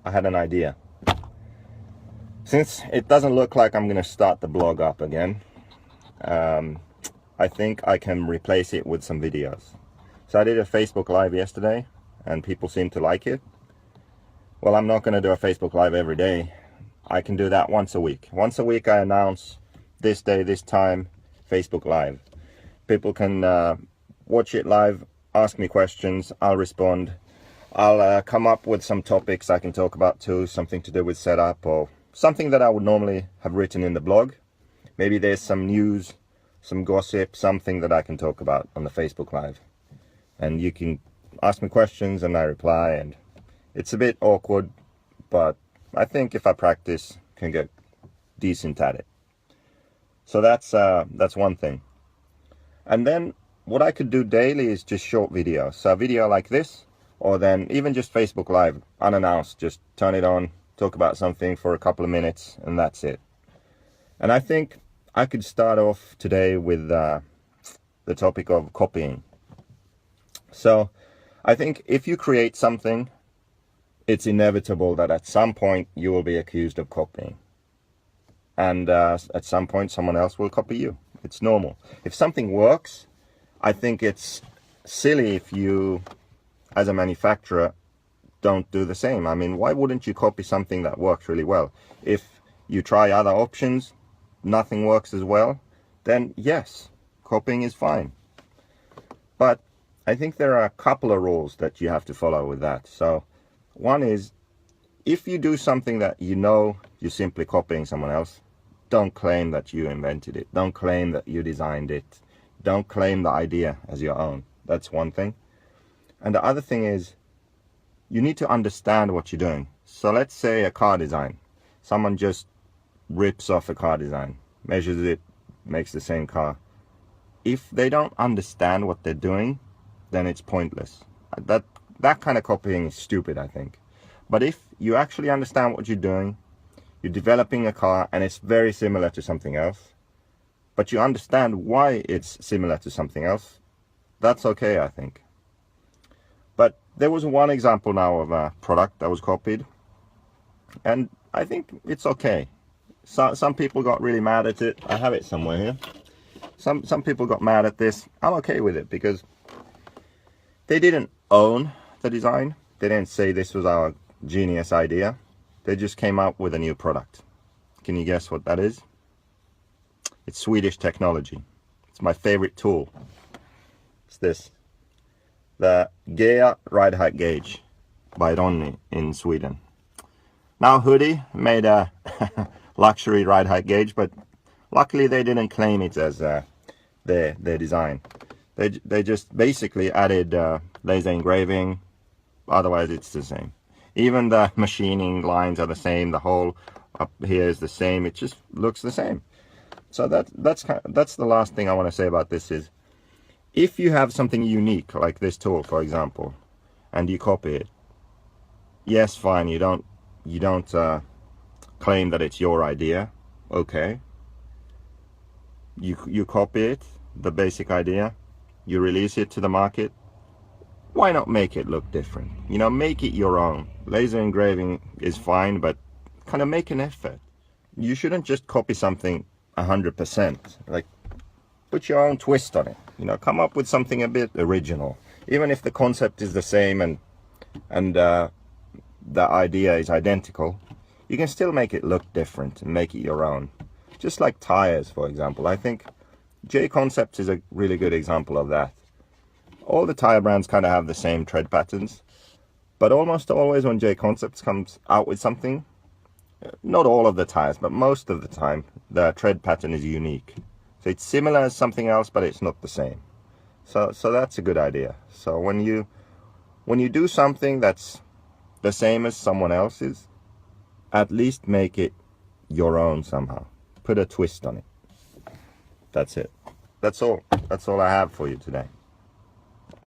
I had an idea. Since it doesn't look like I'm going to start the blog up again, I think I can replace it with some videos. So I did a Facebook Live yesterday, and people seem to like it. Well, I'm not going to do a Facebook Live every day. I can do that once a week. Once a week I announce this day, this time, Facebook Live. People can watch it live, ask me questions, I'll respond. I'll come up with some topics I can talk about too, something to do with setup or something that I would normally have written in the blog. Maybe there's some news, some gossip, something that I can talk about on the Facebook Live. And you can ask me questions and I reply, and it's a bit awkward, but I think if I practice, I can get decent at it. So that's one thing. And then what I could do daily is just short videos. So a video like this, or then even just Facebook Live, unannounced, just turn it on, talk about something for a couple of minutes, and that's it. And I think I could start off today with the topic of copying. So I think if you create something, it's inevitable that at some point you will be accused of copying. And at some point someone else will copy you. It's normal. If something works, I think it's silly if you, as a manufacturer, don't do the same. I mean, why wouldn't you copy something that works really well? If you try other options, nothing works as well, then yes, copying is fine. But I think there are a couple of rules that you have to follow with that. So one is, if you do something that you know you're simply copying someone else, don't claim that you invented it. Don't claim that you designed it. Don't claim the idea as your own. That's one thing. And the other thing is, you need to understand what you're doing. So let's say a car design. Someone just rips off a car design, measures it, makes the same car. If they don't understand what they're doing, then it's pointless. That kind of copying is stupid, I think. But if you actually understand what you're doing, you're developing a car and it's very similar to something else, but you understand why it's similar to something else, that's okay, I think. But there was one example now of a product that was copied, and I think it's okay. So, some people got really mad at it. I have it somewhere here. Some people got mad at this. I'm okay with it because they didn't own the design. They didn't say this was our genius idea. They just came up with a new product. Can you guess what that is? It's Swedish technology. It's my favorite tool. It's this. The GHEA Ride height gauge by Ronnie in Sweden. Now Hoodie made a luxury ride height gauge, but luckily they didn't claim it as their design. They just basically added laser engraving. Otherwise it's the same. Even the machining lines are the same. The hole up here is the same. It just looks the same. So that's the last thing I want to say about this is, if you have something unique like this tool, for example, and you copy it, yes, fine. You don't claim that it's your idea. Okay. You copy it, the basic idea. You release it to the market. Why not make it look different? You know, make it your own. Laser engraving is fine, but kind of make an effort. You shouldn't just copy something 100%. Like, put your own twist on it. You know, come up with something a bit original. Even if the concept is the same and the idea is identical, you can still make it look different and make it your own. Just like tires, for example. I think JQRacing is a really good example of that. All the tire brands kind of have the same tread patterns, but almost always when JQRacing comes out with something, not all of the tires, but most of the time, the tread pattern is unique. So it's similar as something else, but it's not the same. So that's a good idea. So when you do something that's the same as someone else's, at least make it your own somehow. Put a twist on it. That's it. That's all I have for you today.